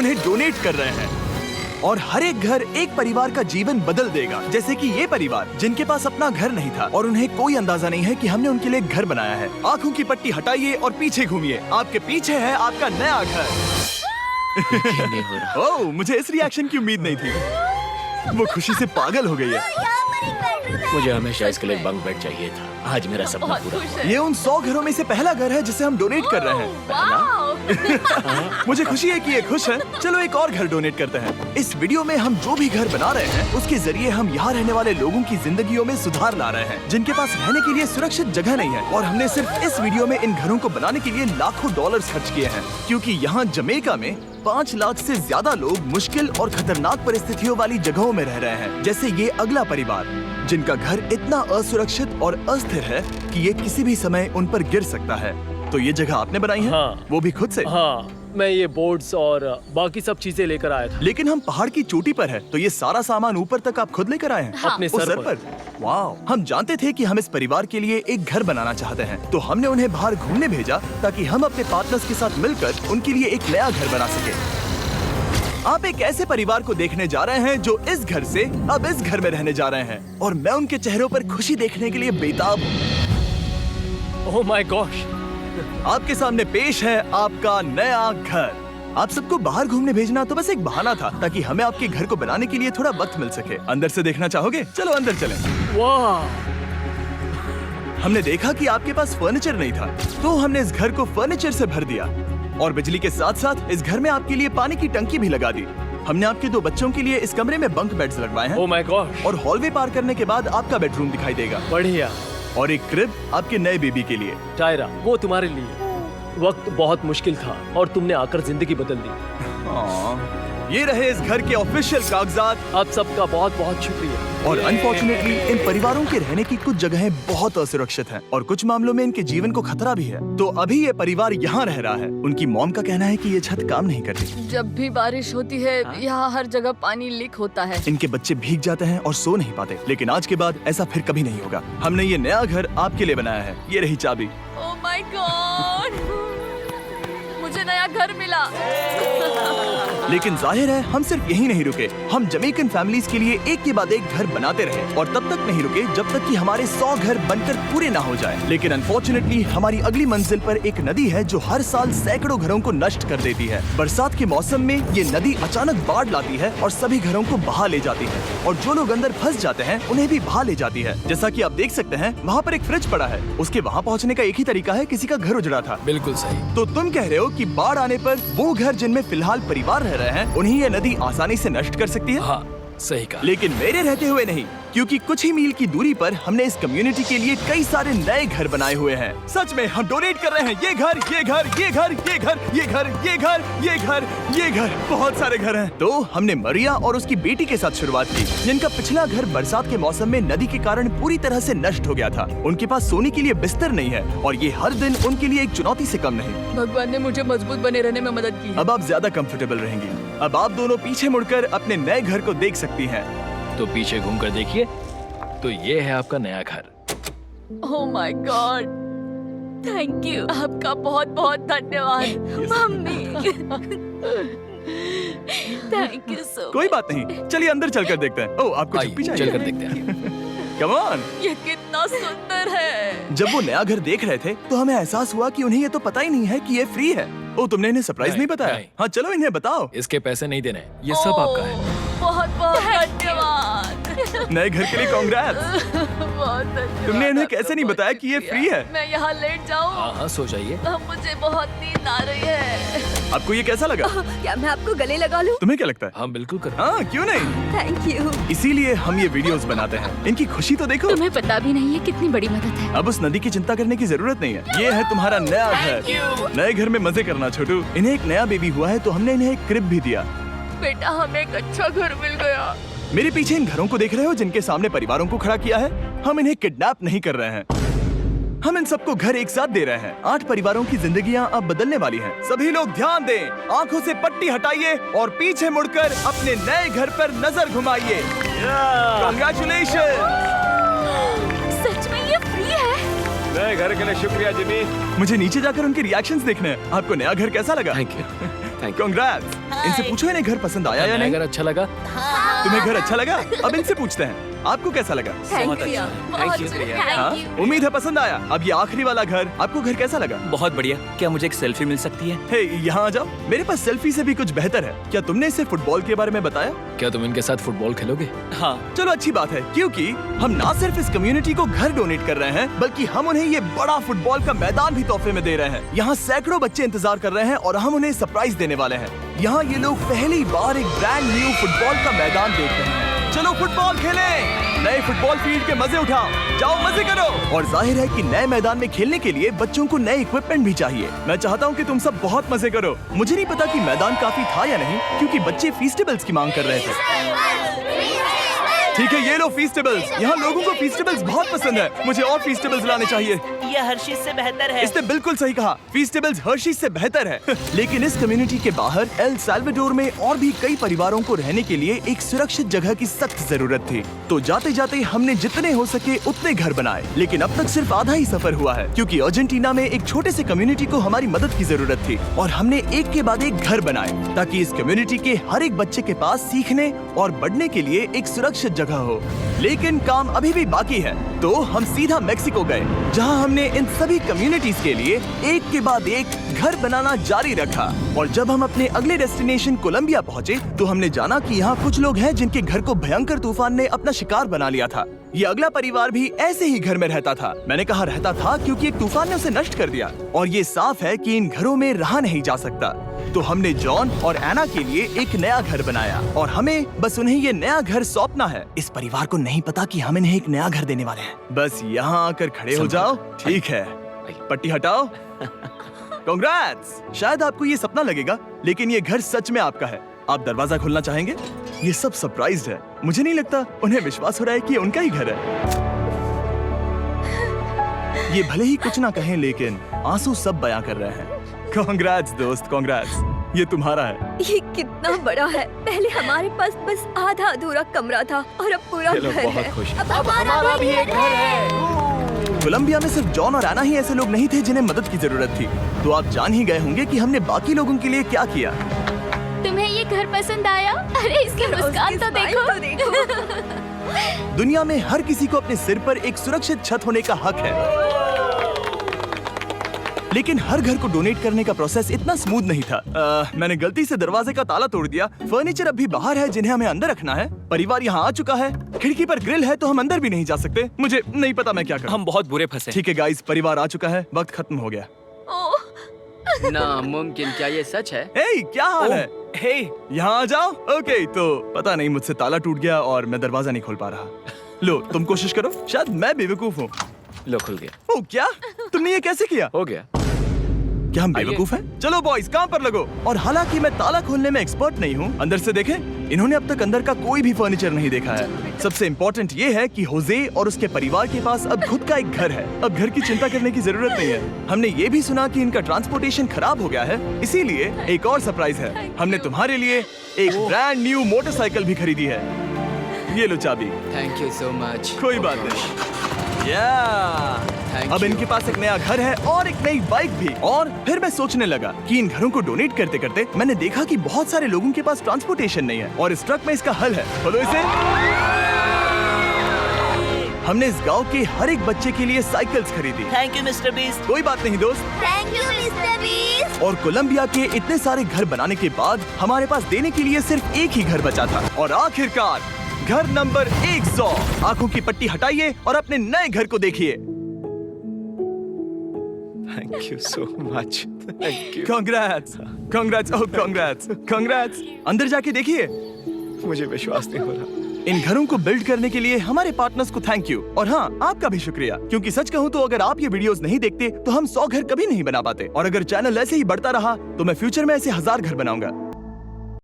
उन्हें डोनेट कर रहे हैं और हर एक घर एक परिवार का जीवन बदल देगा। जैसे कि ये परिवार जिनके पास अपना घर नहीं था और उन्हें कोई अंदाजा नहीं है कि हमने उनके लिए घर बनाया है। आंखों की पट्टी हटाइए और पीछे घूमिए। आपके पीछे है आपका नया घर। ओह, मुझे इस रिएक्शन की उम्मीद नहीं थी। वो खुशी से पागल हो गई है। मुझे हमेशा इसके लिए बंक बेड चाहिए था। आज मेरा सपना पूरा। ये उन 100 घरों में से पहला घर है जिसे हम डोनेट कर रहे हैं। मुझे खुशी है कि ये खुश हैं। चलो एक और घर डोनेट करते हैं। इस वीडियो में हम जो भी घर बना रहे हैं उसके जरिए हम यहाँ रहने वाले लोगों की जिंदगियों में सुधार ला रहे हैं जिनके पास रहने के लिए सुरक्षित जगह नहीं है। और हमने सिर्फ इस वीडियो में इन घरों को बनाने के लिए लाखों डॉलर्स खर्च किए हैं, क्योंकि यहाँ जमैका में 5 लाख से ज्यादा लोग मुश्किल और खतरनाक परिस्थितियों वाली जगहों में रह रहे हैं। जैसे ये अगला परिवार जिनका घर इतना असुरक्षित और अस्थिर है कि ये किसी भी समय उन पर गिर सकता है। तो ये जगह आपने बनाई है? हाँ। वो भी खुद से? हाँ, मैं ये बोर्ड्स और बाकी सब चीजें लेकर आया था। लेकिन हम पहाड़ की चोटी पर है, तो ये सारा सामान ऊपर तक आप खुद लेकर आए हैं? हाँ। अपने उस सर पर। वाह! हम जानते थे कि हम इस परिवार के लिए एक घर बनाना चाहते हैं, तो हमने उन्हें बाहर घूमने भेजा ताकि हम अपने पार्टनर्स के साथ मिलकर उनके लिए एक नया घर बना सके। आप एक ऐसे परिवार को देखने जा रहे हैं जो इस घर से अब इस घर में रहने जा रहे हैं, और मैं उनके चेहरों पर खुशी देखने के लिए बेताब हूँ। Oh my gosh! आपके सामने पेश है आपका नया घर। आप सबको बाहर घूमने भेजना तो बस एक बहाना था ताकि हमें आपके घर को बनाने के लिए थोड़ा वक्त मिल सके। अंदर से देखना चाहोगे? चलो अंदर चलें। वाह! हमने देखा कि आपके पास फर्नीचर नहीं था, तो हमने इस घर को फर्नीचर से भर दिया और बिजली के साथ साथ इस घर में आपके लिए पानी की टंकी भी लगा दी। हमने आपके 2 बच्चों के लिए इस कमरे में बंक बेड्स लगवाए हैं। Oh my gosh! और हॉलवे पार करने के बाद आपका बेडरूम दिखाई देगा। बढ़िया। और एक क्रिब आपके नए बेबी के लिए। टायरा, वो तुम्हारे लिए। वक्त बहुत मुश्किल था और तुमने आकर जिंदगी बदल दी। ये रहे इस घर के ऑफिशियल कागजात। आप सबका बहुत बहुत शुक्रिया। और अनफॉर्चुनेटली इन परिवारों के रहने की कुछ जगहें बहुत असुरक्षित हैं और कुछ मामलों में इनके जीवन को खतरा भी है। तो अभी ये परिवार यहाँ रह रहा है। उनकी मॉम का कहना है कि ये छत काम नहीं करती। जब भी बारिश होती है यहाँ हर जगह पानी लीक होता है। इनके बच्चे भीग जाते हैं और सो नहीं पाते, लेकिन आज के बाद ऐसा फिर कभी नहीं होगा। हमने ये नया घर आपके लिए बनाया है। ये रही चाबी। Oh my God! मुझे नया घर मिला। लेकिन जाहिर है हम सिर्फ यही नहीं रुके। हम जमैकन फैमिलीज के लिए एक के बाद एक घर बनाते रहे और तब तक नहीं रुके जब तक कि हमारे 100 घर बनकर पूरे ना हो जाए। लेकिन अनफॉर्चुनेटली हमारी अगली मंजिल पर एक नदी है जो हर साल सैकड़ों घरों को नष्ट कर देती है। बरसात के मौसम में ये नदी अचानक बाढ़ लाती है और सभी घरों को बहा ले जाती है, और जो लोग अंदर फंस जाते हैं उन्हें भी बहा ले जाती है। जैसा कि आप देख सकते हैं वहाँ पर एक फ्रिज पड़ा है। उसके वहाँ पहुँचने का एक ही तरीका है, किसी का घर उजड़ा था। बिल्कुल सही। तो तुम कह रहे हो कि बाढ़ आने पर वो घर जिनमें फिलहाल परिवार रह रहे हैं उन्हें ये नदी आसानी से नष्ट कर सकती है? हाँ, सही कहा। लेकिन मेरे रहते हुए नहीं, क्योंकि कुछ ही मील की दूरी पर हमने इस कम्युनिटी के लिए कई सारे नए घर बनाए हुए हैं। सच में हम डोनेट कर रहे हैं। ये घर, ये घर, ये घर, ये घर, ये घर, ये घर, ये घर, ये घर, बहुत सारे घर हैं। तो हमने मरिया और उसकी बेटी के साथ शुरुआत की, जिनका पिछला घर बरसात के मौसम में नदी के कारण पूरी तरह से नष्ट हो गया था। उनके पास सोने के लिए बिस्तर नहीं है और ये हर दिन उनके लिए एक चुनौती से कम नहीं। भगवान ने मुझे मजबूत बने रहने में मदद की। अब आप ज्यादा कंफर्टेबल रहेंगी। अब आप दोनों पीछे मुड़कर अपने नए घर को देख सकती हैं। तो पीछे घूमकर देखिए, तो ये है आपका नया घर। Oh my God! Thank you. आपका बहुत बहुत धन्यवाद मम्मी। Thank you so. कोई बात नहीं, चलिए अंदर चलकर देखते हैं। ओह, आपको छुट्टी चाहिए? चलकर देखते हैं। Come on. ये कितना सुंदर है। जब वो नया घर देख रहे थे तो हमें एहसास हुआ कि उन्हें ये तो पता ही नहीं है कि ये फ्री है। ओ, तुमने इन्हें सरप्राइज नहीं बताया? नहीं। हाँ, चलो इन्हें बताओ। इसके पैसे नहीं देने, ये सब आपका है। बहुत बहुत धन्यवाद। नए घर के लिए कांग्रेट्स। बहुत धन्यवाद। तुमने इन्हें कैसे नहीं बताया कि ये फ्री है? मैं यहाँ लेट जाऊँ? हाँ हाँ, सो जाइए। मुझे बहुत नींद आ रही है। आपको ये कैसा लगा? क्या मैं आपको गले लगा लूं? तुम्हें क्या लगता है? हाँ बिल्कुल कर। हाँ, क्यों नहीं? Thank you. इसीलिए हम ये वीडियोस बनाते हैं। इनकी खुशी तो देखो। तुम्हें पता भी नहीं है कितनी बड़ी मदद है। अब उस नदी की चिंता करने की जरूरत नहीं है। ये है तुम्हारा नया घर। नए घर में मजे करना छोटू। इन्हें एक नया बेबी हुआ है तो हमने इन्हें एक क्रिब भी दिया। बेटा, हमें एक अच्छा घर मिल गया। मेरे पीछे इन घरों को देख रहे हो जिनके सामने परिवारों को खड़ा किया है? हम इन्हें किडनैप नहीं कर रहे हैं। हम इन सबको घर एक साथ दे रहे हैं। 8 परिवारों की जिंदगियां अब बदलने वाली हैं। सभी लोग ध्यान दें, आंखों से पट्टी हटाइए और पीछे मुड़कर अपने नए घर पर नजर घुमाइए। कांग्रेचुलेशन। सच में ये फ्री है? नए घर के लिए शुक्रिया जिमी। मुझे नीचे जाकर उनके रिएक्शंस देखने हैं। आपको नया घर कैसा लगा? Thank you. कांग्रेट्स। इनसे पूछो इन्हें घर पसंद आया या नहीं। अगर अच्छा लगा तुम्हें घर अच्छा लगा? अब इनसे पूछते हैं, आपको कैसा लगा? Thank you. Thank you. हाँ? उम्मीद है पसंद आया। अब ये आखिरी वाला घर, आपको घर कैसा लगा? बहुत बढ़िया। क्या मुझे एक सेल्फी मिल सकती है? हे, यहाँ आ जाओ। मेरे पास सेल्फी से भी कुछ बेहतर है। क्या तुमने इसे फुटबॉल के बारे में बताया? क्या तुम इनके साथ फुटबॉल खेलोगे? हाँ। चलो अच्छी बात है, क्योंकि हम ना सिर्फ इस कम्युनिटी को घर डोनेट कर रहे हैं, बल्कि हम उन्हें ये बड़ा फुटबॉल का मैदान भी तोहफे में दे रहे हैं। यहाँ सैकड़ों बच्चे इंतजार कर रहे हैं और हम उन्हें सरप्राइज देने वाले हैं। यहाँ ये लोग पहली बार एक ब्रांड न्यू फुटबॉल का मैदान देख रहे हैं। चलो फुटबॉल खेलें, नए फुटबॉल फील्ड के मजे उठाओ, जाओ मजे करो। और जाहिर है कि नए मैदान में खेलने के लिए बच्चों को नए इक्विपमेंट भी चाहिए। मैं चाहता हूँ कि तुम सब बहुत मजे करो। मुझे नहीं पता कि मैदान काफी था या नहीं, क्योंकि बच्चे फीस्टेबल्स की मांग कर रहे थे। ठीक है, ये लो फीस्टेबल्स। यहाँ लोगों को फीस्टेबल्स बहुत पसंद है। मुझे और फीस्टेबल्स लाने चाहिए। ये हर्शीज से बेहतर है। इसने बिल्कुल सही कहा, फीस्टेबल्स हर्शीज से बेहतर है। लेकिन इस कम्युनिटी के बाहर एल साल्वाडोर में और भी कई परिवारों को रहने के लिए एक सुरक्षित जगह की सख्त जरूरत थी। तो जाते जाते हमने जितने हो सके उतने घर बनाए, लेकिन अब तक सिर्फ आधा ही सफर हुआ है, क्योंकि अर्जेंटीना में एक छोटे से कम्युनिटी को हमारी मदद की जरूरत थी और हमने एक के बाद एक घर बनाए ताकि इस कम्युनिटी के हर एक बच्चे के पास सीखने और बढ़ने के लिए एक सुरक्षित जगह हो। लेकिन काम अभी भी बाकी है, तो हम सीधा मेक्सिको गए, जहां हमने इन सभी कम्युनिटीज के लिए एक के बाद एक घर बनाना जारी रखा। और जब हम अपने अगले डेस्टिनेशन कोलंबिया पहुंचे, तो हमने जाना कि यहाँ कुछ लोग हैं जिनके घर को भयंकर तूफान ने अपना शिकार बना लिया था। ये अगला परिवार भी ऐसे ही घर में रहता था। मैंने कहा रहता था क्योंकि एक तूफान ने उसे नष्ट कर दिया और ये साफ है कि इन घरों में रहा नहीं जा सकता। तो हमने जॉन और एना के लिए एक नया घर बनाया और हमें बस उन्हें ये नया घर सौंपना है। इस परिवार को नहीं पता कि हम इन्हें एक नया घर देने वाले हैं। बस यहाँ आकर खड़े हो जाओ। ठीक है, पट्टी हटाओ। कांग्रेट्स। शायद आपको ये सपना लगेगा, लेकिन ये घर सच में आपका है। आप दरवाजा खोलना चाहेंगे? ये सब सरप्राइज्ड है। मुझे नहीं लगता उन्हें विश्वास हो रहा है कि ये उनका ही घर है। ये भले ही कुछ ना कहें, लेकिन आंसू सब बयां कर रहे हैं। कांग्रेट्स दोस्त, कांग्रेट्स। ये तुम्हारा है। ये कितना बड़ा है। पहले हमारे पास बस आधा अधूरा कमरा था और अब पूरा घर है। बहुत खुश। अब हमारा भी एक घर है। कोलंबिया में सिर्फ जॉन और एना ही ऐसे लोग नहीं थे जिन्हें मदद की जरूरत थी। तो आप जान ही गए होंगे कि हमने बाकी लोगों के लिए क्या किया। तुम्हें ये घर पसंद आया? अरे इसकी मुस्कान तो देखो। दुनिया में हर किसी को अपने सिर पर एक सुरक्षित छत होने का हक है, लेकिन हर घर को डोनेट करने का प्रोसेस इतना स्मूथ नहीं था। मैंने गलती से दरवाजे का ताला तोड़ दिया। फर्नीचर अब भी बाहर है जिन्हें हमें अंदर रखना है। परिवार यहाँ आ चुका है। खिड़की पर ग्रिल है तो हम अंदर भी नहीं जा सकते। मुझे नहीं पता मैं क्या करूं। हम बहुत बुरे फंसे। ठीक है गाइस, परिवार आ चुका है। वक्त खत्म हो गया। नामुमकिन, क्या ये सच है? हे, क्या हाल है? हे, यहाँ आ जाओ। ओके, तो पता नहीं मुझसे ताला टूट गया और मैं दरवाजा नहीं खोल पा रहा। लो तुम कोशिश करो, शायद मैं बेवकूफ हूँ। लो खुल गया। ओ क्या? तुमने ये कैसे किया? हो गया। क्या हम बेवकूफ हैं? चलो बॉयज काम पर लगो। और हालांकि मैं ताला खोलने में एक्सपर्ट नहीं हूँ, अंदर से देखें, इन्होंने अब तक अंदर का कोई भी फर्नीचर नहीं देखा है। सबसे इम्पोर्टेंट ये है कि होजे और उसके परिवार के पास अब खुद का एक घर है। अब घर की चिंता करने की जरूरत नहीं है। हमने ये भी सुना कि इनका ट्रांसपोर्टेशन खराब हो गया है, इसीलिए एक और सरप्राइज है। हमने तुम्हारे लिए एक ब्रांड न्यू मोटरसाइकिल भी खरीदी है। ये लो चाबी। Thank you so much. कोई बात नहीं। Thank अब you. इनके पास एक नया घर है और एक नई बाइक भी। और फिर मैं सोचने लगा कि इन घरों को डोनेट करते करते मैंने देखा कि बहुत सारे लोगों के पास ट्रांसपोर्टेशन नहीं है और इस ट्रक में इसका हल है। बोलो इसे। हमने इस गांव के हर एक बच्चे के लिए साइकिल्स खरीदी। Thank you mister beast. कोई बात नहीं दोस्त। Thank you mister beast. और कोलंबिया के इतने सारे घर बनाने के बाद हमारे पास देने के लिए सिर्फ एक ही घर बचा था। और आखिरकार घर नंबर 100। आंखों की पट्टी हटाइए और अपने नए घर को देखिए। Thank you so much. Thank you. Congrats, congrats, oh congrats, congrats. अंदर जाके देखिए। मुझे विश्वास नहीं हो रहा। इन घरों को बिल्ड करने के लिए हमारे पार्टनर्स को थैंक यू। और हाँ, आपका भी शुक्रिया, क्योंकि सच कहूँ तो अगर आप ये वीडियोस नहीं देखते तो हम 100 घर कभी नहीं बना पाते। और अगर चैनल ऐसे ही बढ़ता रहा तो मैं फ्यूचर में ऐसे 1000 घर बनाऊंगा।